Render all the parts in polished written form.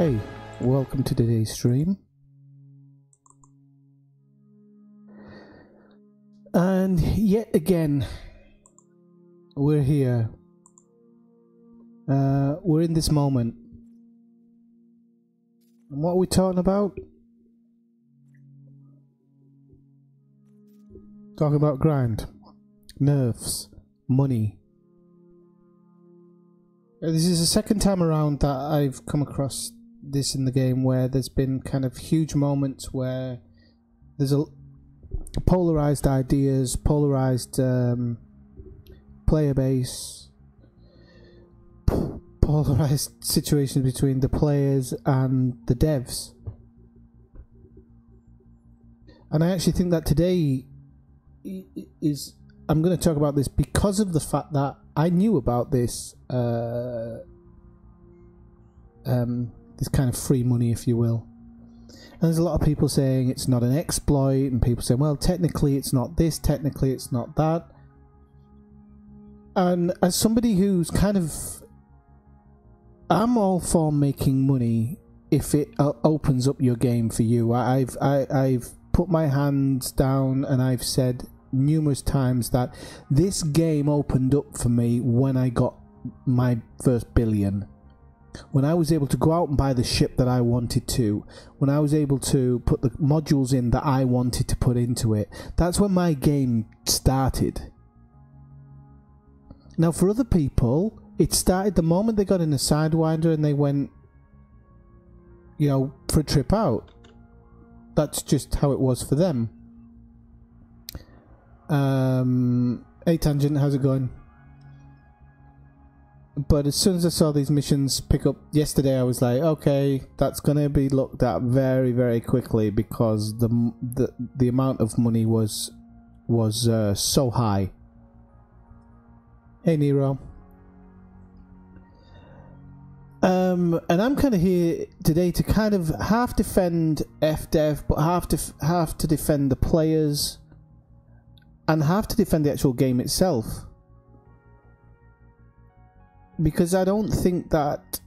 Hey, welcome to today's stream. And yet again, we're here. We're in this moment. And what are we talking about? Talking about grind, nerfs, money. This is the second time around that I've come across this in the game where there's been kind of huge moments where there's a polarized ideas, polarized player base, polarized situations between the players and the devs. And I actually think that today is, I'm going to talk about this because of the fact that I knew about this this kind of free money, if you will. And there's a lot of people saying it's not an exploit, and people saying, well, technically it's not this, technically it's not that. And as somebody who's kind of, I'm all for making money if it opens up your game for you. I've put my hands down and I've said numerous times that this game opened up for me when I got my first billion. When I was able to go out and buy the ship that I wanted to, when I was able to put the modules in that I wanted to put into it, that's when my game started. Now for other people, it started the moment they got in a Sidewinder and they went, you know, for a trip out. That's just how it was for them. Hey Tangent, how's it going? But as soon as I saw these missions pick up yesterday, I was like, okay, that's going to be looked at very, very quickly because the amount of money was so high. Hey Nero. And I'm kind of here today to kind of half defend FDev, but half to defend the players, and have to defend the actual game itself. Because I don't think that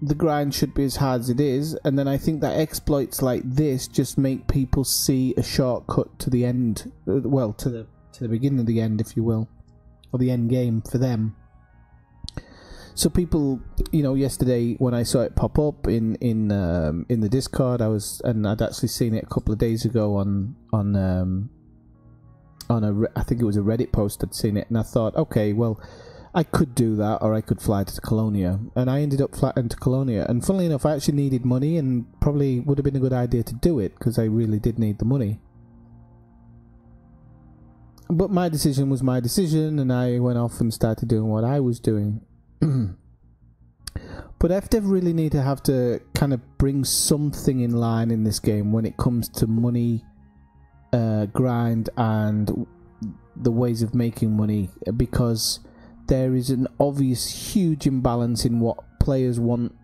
the grind should be as hard as it is, and then I think that exploits like this just make people see a shortcut to the end, well, to the beginning of the end, if you will, or the end game for them. So people, you know, yesterday when I saw it pop up in the Discord, I'd actually seen it a couple of days ago on I think it was a Reddit post. I'd seen it, and I thought, okay, well, I could do that, or I could fly to Colonia. And I ended up flying to Colonia. And funnily enough, I actually needed money, and probably would have been a good idea to do it, because I really did need the money. But my decision was my decision, and I went off and started doing what I was doing. But FDev really need to have to kind of bring something in line in this game when it comes to money, grind, and the ways of making money, because there is an obvious huge imbalance in what players want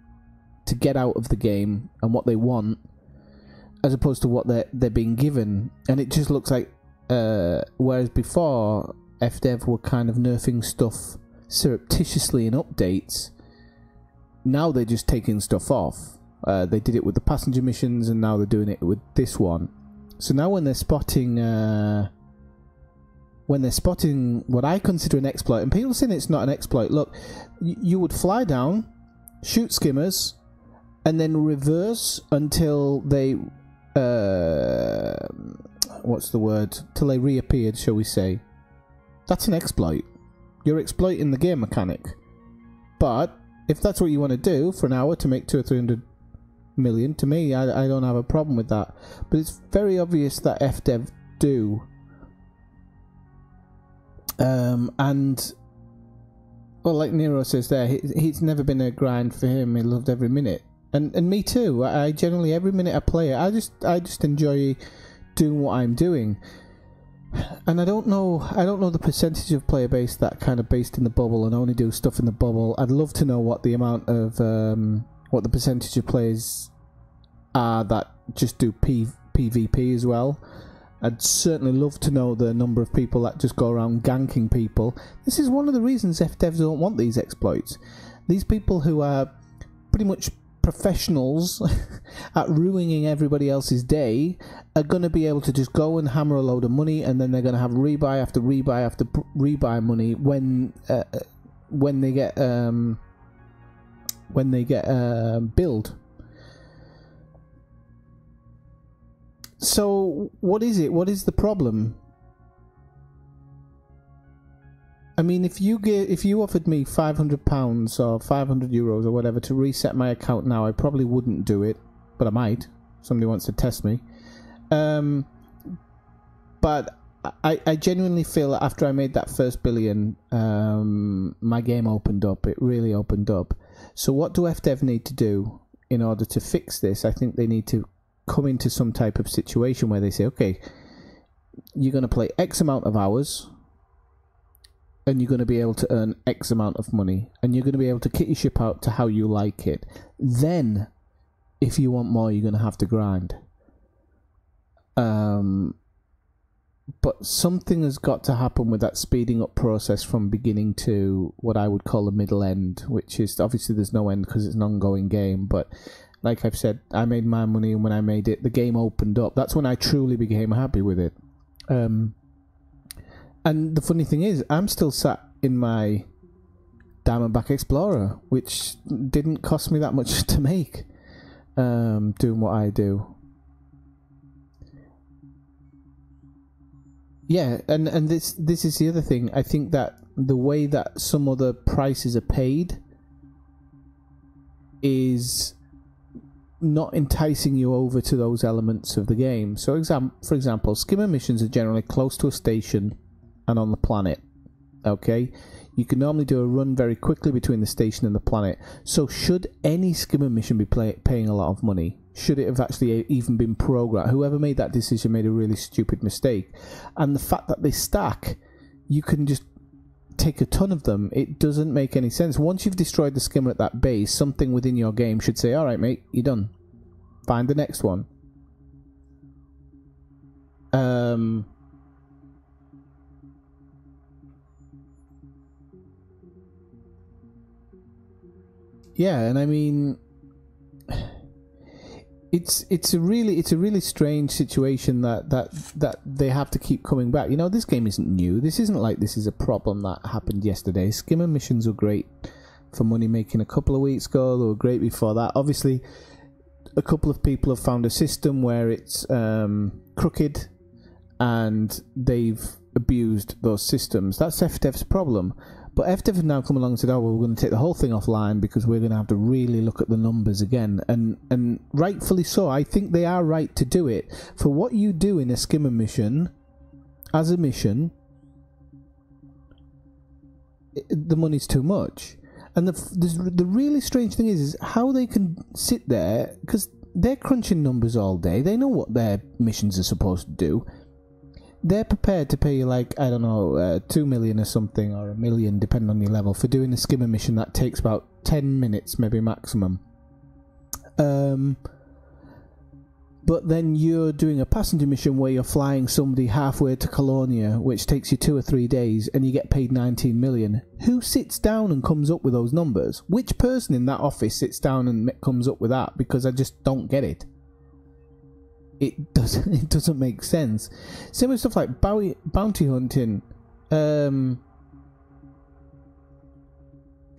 to get out of the game and what they want, as opposed to what they're being given. And it just looks like whereas before FDev were kind of nerfing stuff surreptitiously in updates, now they're just taking stuff off. They did it with the passenger missions, and now they're doing it with this one. So now when they're spotting what I consider an exploit, and people saying it's not an exploit, look, you would fly down, shoot skimmers, and then reverse until they what's the word? Till they reappeared, shall we say. That's an exploit. You're exploiting the game mechanic. But if that's what you want to do for an hour to make 200 or 300 million, to me, I don't have a problem with that. But it's very obvious that FDev do. And well, like Nero says there, he's never been a grind for him. He loved every minute, and me too. I generally, every minute I play it, I just enjoy doing what I'm doing. And I don't know the percentage of player base that kind of based in the bubble and only do stuff in the bubble. I'd love to know what the amount of what the percentage of players are that just do PvP as well. I'd certainly love to know the number of people that just go around ganking people. This is one of the reasons FDevs don't want these exploits. These people who are pretty much professionals at ruining everybody else's day are going to be able to just go and hammer a load of money, and then they're going to have rebuy after rebuy after rebuy money when they get billed. So what is it? What is the problem? I mean, if you offered me £500 or €500 or whatever to reset my account now, I probably wouldn't do it, but I might. Somebody wants to test me. But I genuinely feel that after I made that first billion, my game opened up. It really opened up. So what do FDev need to do in order to fix this? I think they need to come into some type of situation where they say, okay, you're going to play X amount of hours, and you're going to be able to earn X amount of money, and you're going to be able to kit your ship out to how you like it. Then, if you want more, you're going to have to grind. But something has got to happen with that speeding up process from beginning to what I would call the middle end, which is, obviously there's no end because it's an ongoing game, but like I've said, I made my money, and when I made it, the game opened up. That's when I truly became happy with it. And the funny thing is, I'm still sat in my Diamondback Explorer, which didn't cost me that much to make, doing what I do. Yeah, and this is the other thing. I think that the way that some other prices are paid is not enticing you over to those elements of the game. So, for example, skimmer missions are generally close to a station and on the planet. Okay, you can normally do a run very quickly between the station and the planet. So should any skimmer mission be paying a lot of money? Should it have actually even been programmed? Whoever made that decision made a really stupid mistake. And the fact that they stack, you can just take a ton of them. It doesn't make any sense. Once you've destroyed the skimmer at that base, something within your game should say, alright mate, you're done. Find the next one. Yeah, and I mean, it's a really strange situation that they have to keep coming back. You know, this game isn't new. This isn't like this is a problem that happened yesterday. Skimmer missions were great for money making a couple of weeks ago. They were great before that. Obviously, a couple of people have found a system where it's crooked, and they've abused those systems. That's FDev's problem. But FDev have now come along and said, oh, well, we're going to take the whole thing offline because we're going to have to really look at the numbers again. And rightfully so. I think they are right to do it. For what you do in a skimmer mission, as a mission, the money's too much. And the really strange thing is how they can sit there, because they're crunching numbers all day. They know what their missions are supposed to do. They're prepared to pay you, like, I don't know, 2 million or something, or 1 million, depending on your level, for doing a skimmer mission that takes about 10 minutes, maybe maximum. But then you're doing a passenger mission where you're flying somebody halfway to Colonia, which takes you 2 or 3 days, and you get paid 19 million. Who sits down and comes up with those numbers? Which person in that office sits down and comes up with that? Because I just don't get it. It doesn't make sense. Same with stuff like bounty hunting.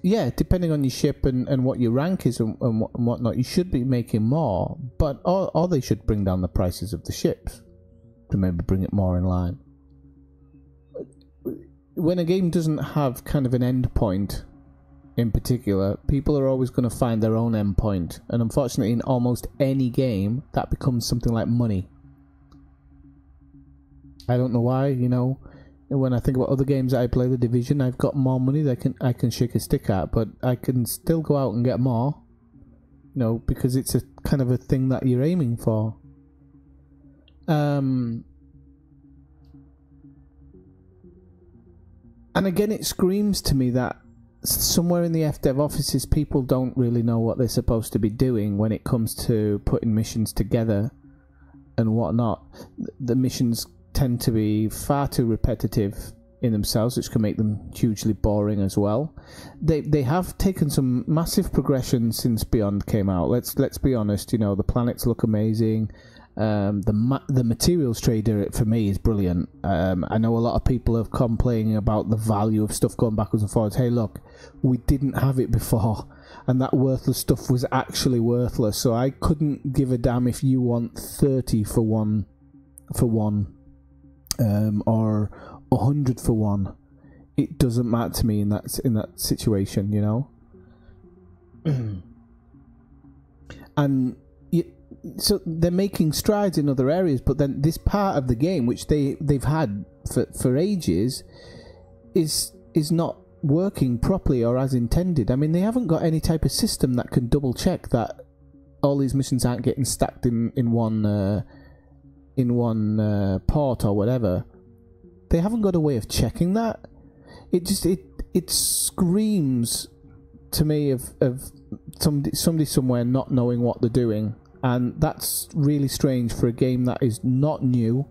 Yeah, depending on your ship and what your rank is and whatnot, you should be making more. But or they should bring down the prices of the ships to maybe bring it more in line. When a game doesn't have kind of an end point, in particular, people are always going to find their own endpoint, and unfortunately in almost any game that becomes something like money. I don't know why, you know, when I think about other games that I play, The Division, I've got more money that I can shake a stick at, but I can still go out and get more, you know, because it's a kind of a thing that you're aiming for. And again, it screams to me that somewhere in the FDev offices, people don't really know what they're supposed to be doing when it comes to putting missions together and whatnot. The missions tend to be far too repetitive, in themselves, which can make them hugely boring as well. They have taken some massive progression since Beyond came out. Let's be honest. You know, the planets look amazing. The materials trader for me is brilliant. I know a lot of people have complaining about the value of stuff going backwards and forwards. Hey, look, we didn't have it before, and that worthless stuff was actually worthless. So I couldn't give a damn if you want 30 for one, or 100 for one. It doesn't matter to me in that situation, you know. And so they're making strides in other areas, but then this part of the game, which they've had for ages, is not working properly or as intended. I mean, they haven't got any type of system that can double check that all these missions aren't getting stacked in one port or whatever. They haven't got a way of checking that. It screams to me of somebody somewhere not knowing what they're doing. And that's really strange for a game that is not new,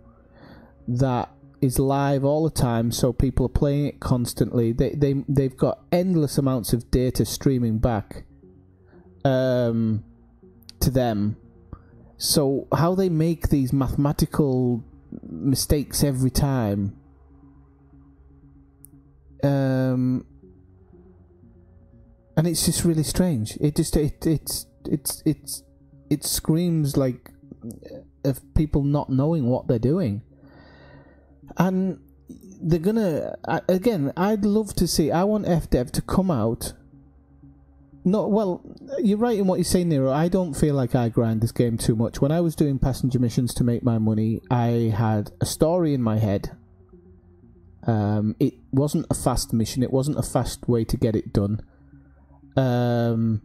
that is live all the time, so people are playing it constantly. They've got endless amounts of data streaming back to them. So how they make these mathematical mistakes every time, and it's just really strange. It screams like of people not knowing what they're doing. And they're gonna, again, I'd love to see, I want FDev to come out. No, well, you're right in what you're saying, Nero. I don't feel like I grind this game too much. When I was doing passenger missions to make my money, I had a story in my head. It wasn't a fast mission. It wasn't a fast way to get it done. And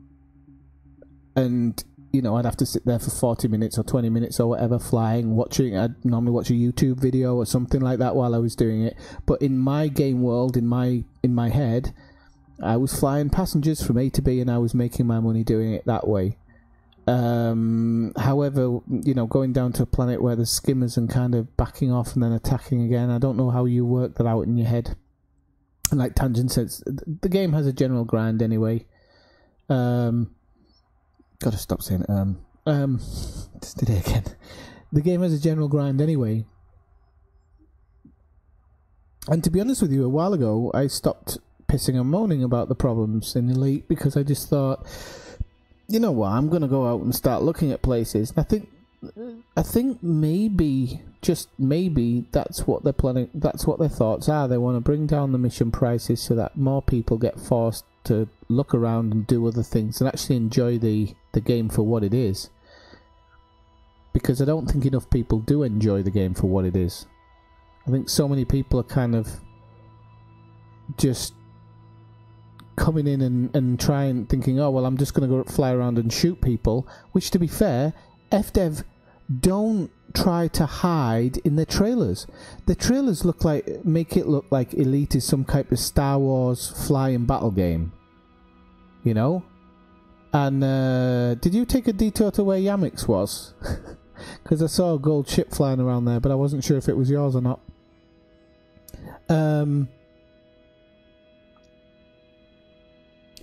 you know, I'd have to sit there for 40 minutes or 20 minutes or whatever, flying, watching. I'd normally watch a YouTube video or something like that while I was doing it. But in my game world, in my head, I was flying passengers from A to B, and I was making my money doing it that way. However, you know, going down to a planet where there's skimmers and kind of backing off and then attacking again, I don't know how you work that out in your head. And like Tangent says, the game has a general grind anyway. Gotta stop saying just did it again. The game has a general grind anyway. And to be honest with you, a while ago, I stopped pissing and moaning about the problems in Elite because I just thought, you know what, I'm gonna go out and start looking at places. And I think maybe, just maybe, that's what they're planning. That's what their thoughts are. They want to bring down the mission prices so that more people get forced to look around and do other things and actually enjoy the game for what it is. Because I don't think enough people do enjoy the game for what it is. I think so many people are kind of just coming in and trying, thinking, oh, well, I'm just going to go fly around and shoot people. Which, to be fair, FDev don't try to hide in their trailers. The trailers make it look like Elite is some type of Star Wars flying battle game. You know? And did you take a detour to where Yamix was? Because I saw a gold ship flying around there, but I wasn't sure if it was yours or not.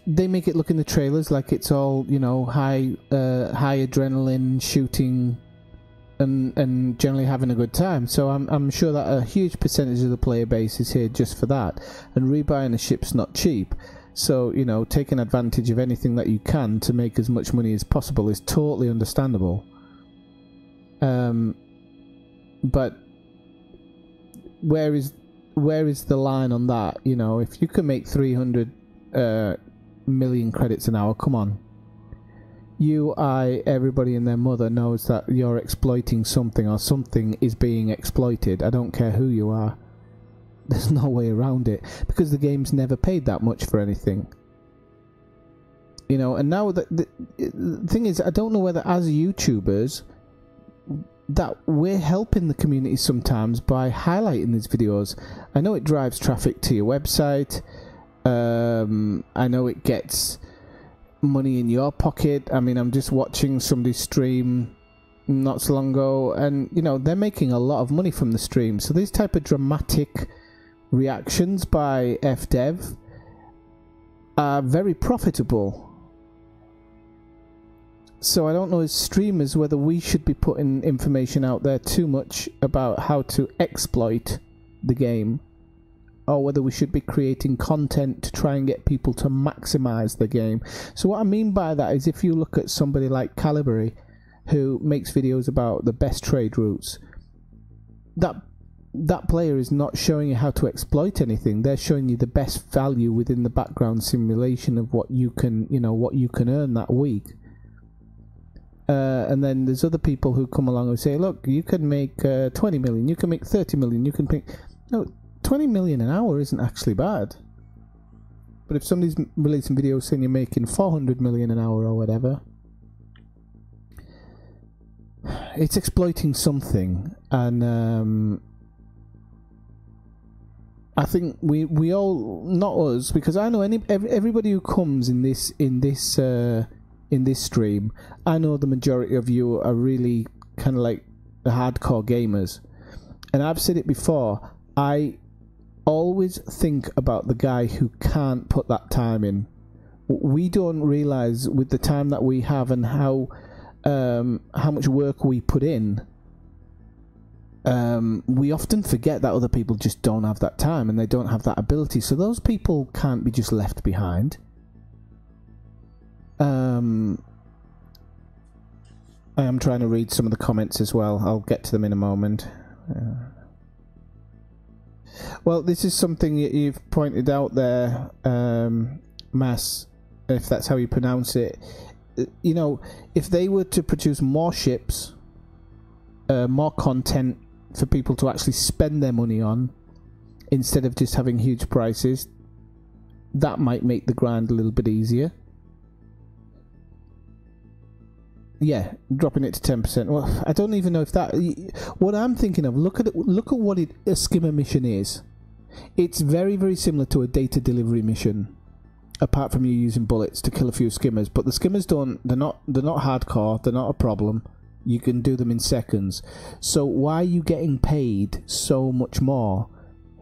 They make it look in the trailers like it's all, you know, high adrenaline shooting and generally having a good time. So I'm sure that a huge percentage of the player base is here just for that. And rebuying a ship's not cheap. So, you know, taking advantage of anything that you can to make as much money as possible is totally understandable. But where is the line on that? You know, if you can make 300 million credits an hour, come on. You, I, everybody and their mother knows that you're exploiting something, or something is being exploited. I don't care who you are. There's no way around it, because the game's never paid that much for anything. You know, and now the thing is, I don't know whether as YouTubers that we're helping the community sometimes by highlighting these videos. I know it drives traffic to your website. I know it gets money in your pocket. I mean, I'm just watching somebody stream not so long ago, and you know, they're making a lot of money from the stream. So these type of dramatic reactions by FDev are very profitable. So I don't know as streamers whether we should be putting information out there too much about how to exploit the game, or whether we should be creating content to try and get people to maximize the game. So what I mean by that is, if you look at somebody like Calibri, who makes videos about the best trade routes, that player is not showing you how to exploit anything. They're showing you the best value within the background simulation of what you can, what you can earn that week. And then there's other people who come along and say, look, you can make 20 million, you can make 30 million, you can make... No, 20 million an hour isn't actually bad. But if somebody's releasing videos saying you're making 400 million an hour or whatever, it's exploiting something. And I think we all, not us, because I know everybody who comes in this stream, I know the majority of you are really kind of like the hardcore gamers. And I've said it before, I always think about the guy who can't put that time in. We don't realise with the time that we have and how much work we put in, we often forget that other people just don't have that time and they don't have that ability. So those people can't be just left behind. I am trying to read some of the comments as well. I'll get to them in a moment. Well, this is something you've pointed out there, Mass, if that's how you pronounce it. If they were to produce more ships, more content for people to actually spend their money on, instead of just having huge prices, that might make the grind a little bit easier. Yeah, dropping it to 10%. Well, I don't even know if that... What I'm thinking of, look at what a skimmer mission is. It's very, very similar to a data delivery mission, apart from you using bullets to kill a few skimmers. But the skimmers don't... They're not hardcore. They're not a problem. You can do them in seconds. So why are you getting paid so much more?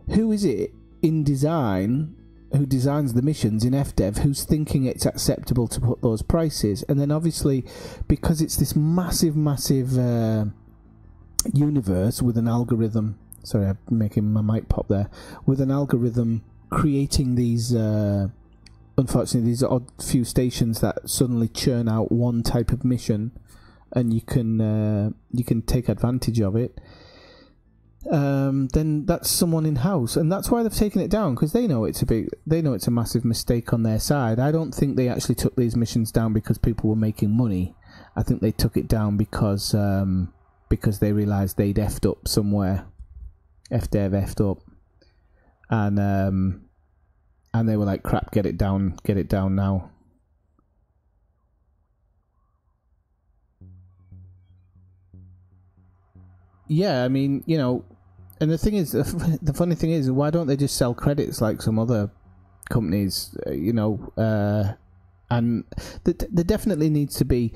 Who is it in design... who designs the missions in FDev, who's thinking it's acceptable to put those prices? And then obviously, because it's this massive universe with an algorithm, sorry, I'm making my mic pop there, with an algorithm creating these unfortunately these odd few stations that suddenly churn out one type of mission, and you can take advantage of it. Then that's someone in house, and that's why they've taken it down, because they know it's a massive mistake on their side. I don't think they actually took these missions down because people were making money. I think they took it down because they realised they'd effed up somewhere. FDev effed up, and they were like, crap, get it down now. Yeah, I mean, and the thing is, the funny thing is, why don't they just sell credits like some other companies, and there definitely needs to be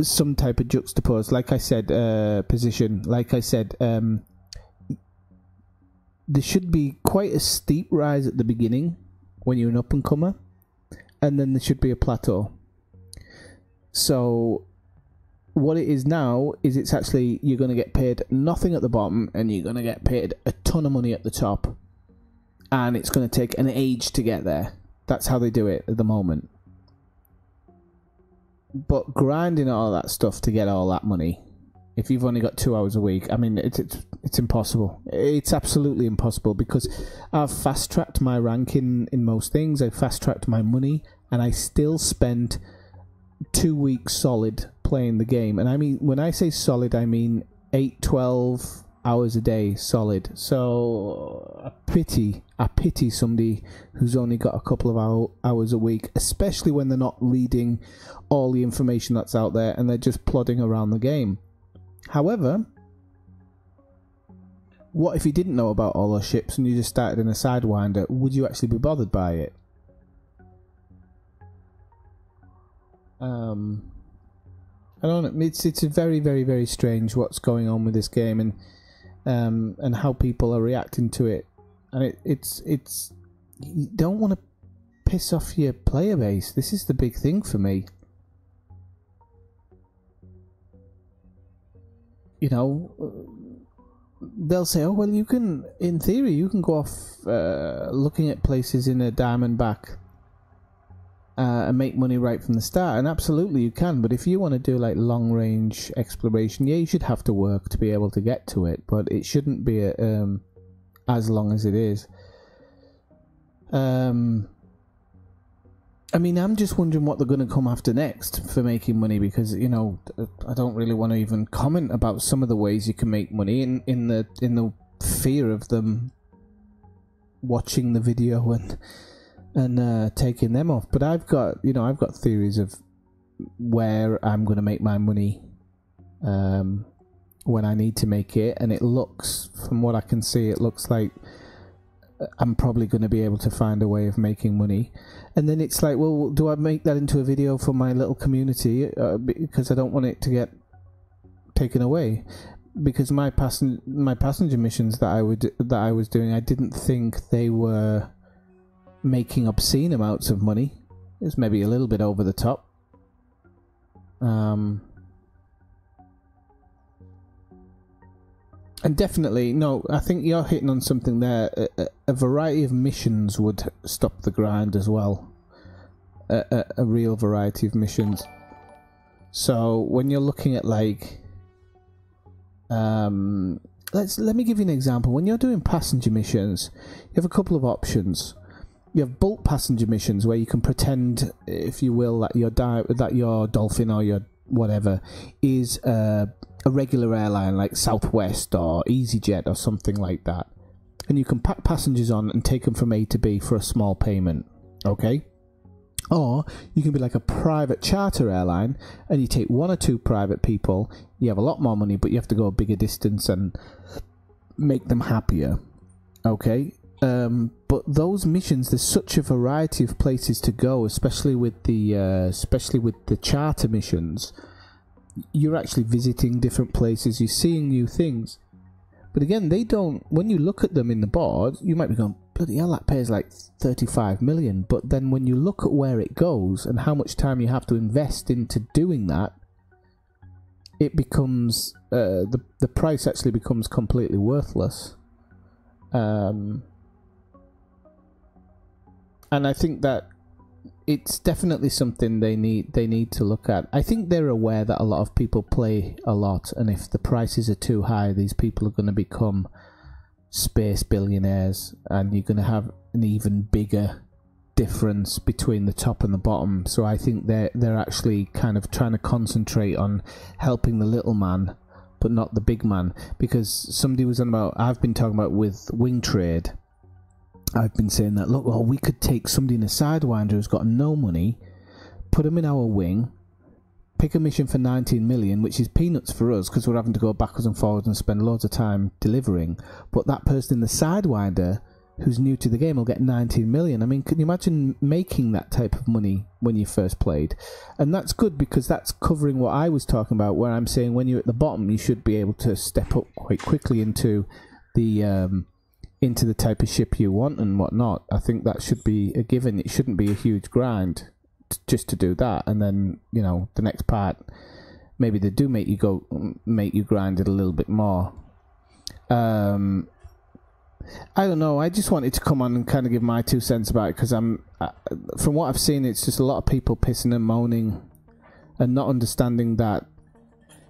some type of juxtapose, like I said, position, like I said, there should be quite a steep rise at the beginning when you're an up-and-comer, and then there should be a plateau. So what it is now is it's actually, you're going to get paid nothing at the bottom and you're going to get paid a ton of money at the top, and it's going to take an age to get there. That's how they do it at the moment. But grinding all that stuff to get all that money, if you've only got 2 hours a week, I mean, it's impossible. It's absolutely impossible, because I've fast-tracked my ranking in most things, I've fast-tracked my money, and I still spent 2 weeks solid playing the game. And I mean, when I say solid, I mean 8-12 hours a day solid. So I pity somebody who's only got a couple of hours a week, especially when they're not reading all the information that's out there and they're just plodding around the game. However, what if you didn't know about all those ships and you just started in a Sidewinder? Would you actually be bothered by it? I don't know. It's very, very, very strange what's going on with this game, and how people are reacting to it. and it's you don't want to piss off your player base. This is the big thing for me. You know, they'll say, oh well, you can, in theory, you can go off looking at places in a Diamondback and make money right from the start, and absolutely you can, but if you want to do like long range exploration, yeah, you should have to work to be able to get to it, but it shouldn't be as long as it is. I mean, I'm just wondering what they're going to come after next for making money, because, you know, I don't really want to even comment about some of the ways you can make money in the fear of them watching the video and taking them off. But I've got theories of where I'm going to make my money when I need to make it, and it looks, from what I can see, it looks like I'm probably going to be able to find a way of making money. And then it's like, well, do I make that into a video for my little community? Because I don't want it to get taken away. Because my passenger missions that I was doing, I didn't think they were making obscene amounts of money. It was maybe a little bit over the top. And definitely, no, I think you're hitting on something there. A variety of missions would stop the grind as well. A real variety of missions. So when you're looking at like, let me give you an example. When you're doing passenger missions, you have a couple of options. You have bulk passenger missions where you can pretend, if you will, that your Dolphin or your whatever is a regular airline like Southwest or EasyJet or something like that, and you can pack passengers on and take them from A to B for a small payment, okay? Or you can be like a private charter airline and you take one or two private people, you have a lot more money, but you have to go a bigger distance and make them happier, okay? But those missions, there's such a variety of places to go, especially with the charter missions. You're actually visiting different places, you're seeing new things. But again, they don't, when you look at them in the board, you might be going, bloody hell, that pays like 35 million. But then when you look at where it goes and how much time you have to invest into doing that, it becomes, the price actually becomes completely worthless. And I think that it's definitely something they need to look at. I think they're aware that a lot of people play a lot, and if the prices are too high, these people are going to become space billionaires, and you're going to have an even bigger difference between the top and the bottom. So I think they're actually kind of trying to concentrate on helping the little man, but not the big man. Because somebody was on about, I've been talking about with Wing Trade, I've been saying that, look, well, we could take somebody in a Sidewinder who's got no money, put them in our wing, pick a mission for 19 million, which is peanuts for us because we're having to go backwards and forwards and spend loads of time delivering. But that person in the Sidewinder who's new to the game will get 19 million. I mean, can you imagine making that type of money when you first played? And that's good because that's covering what I was talking about, where I'm saying when you're at the bottom, you should be able to step up quite quickly into the type of ship you want and whatnot. I think that should be a given. It shouldn't be a huge grind just to do that, and then, you know, the next part maybe they do make you grind it a little bit more. I don't know, I just wanted to come on and kind of give my 2 cents about it, because from what I've seen, it's just a lot of people pissing and moaning and not understanding that,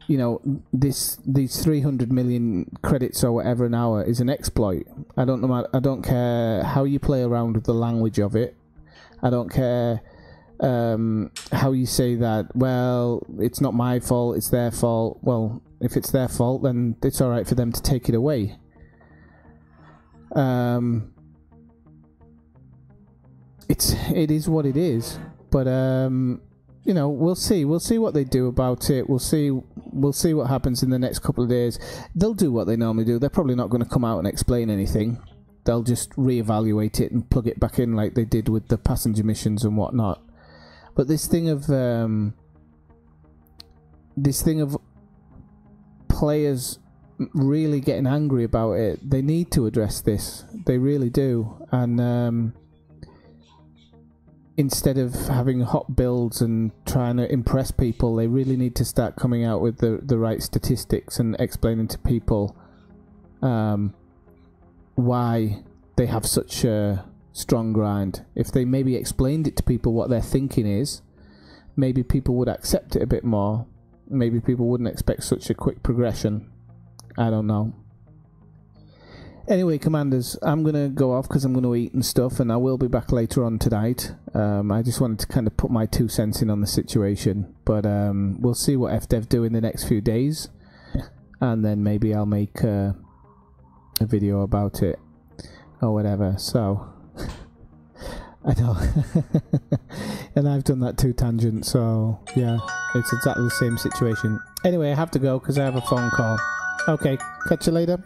you know, these 300 million credits or whatever an hour is an exploit. I don't care how you play around with the language of it. I don't care how you say that, well, it's not my fault, it's their fault. Well, if it's their fault, then it's alright for them to take it away. It is what it is. But you know, we'll see what they do about it. We'll see what happens in the next couple of days. They'll do what they normally do. They're probably not going to come out and explain anything. They'll just reevaluate it and plug it back in like they did with the passenger missions and whatnot. But this thing of players really getting angry about it. They need to address this. They really do. And instead of having hot builds and trying to impress people, they really need to start coming out with the right statistics and explaining to people why they have such a strong grind. If they maybe explained it to people what their thinking is, maybe people would accept it a bit more. Maybe people wouldn't expect such a quick progression. I don't know. Anyway, Commanders, I'm going to go off because I'm going to eat and stuff, and I will be back later on tonight. I just wanted to kind of put my 2 cents in on the situation, but we'll see what FDev do in the next few days, and then maybe I'll make a video about it or whatever. So I know. And I've done that 2 tangent, so yeah, it's exactly the same situation. Anyway, I have to go because I have a phone call. Okay, catch you later.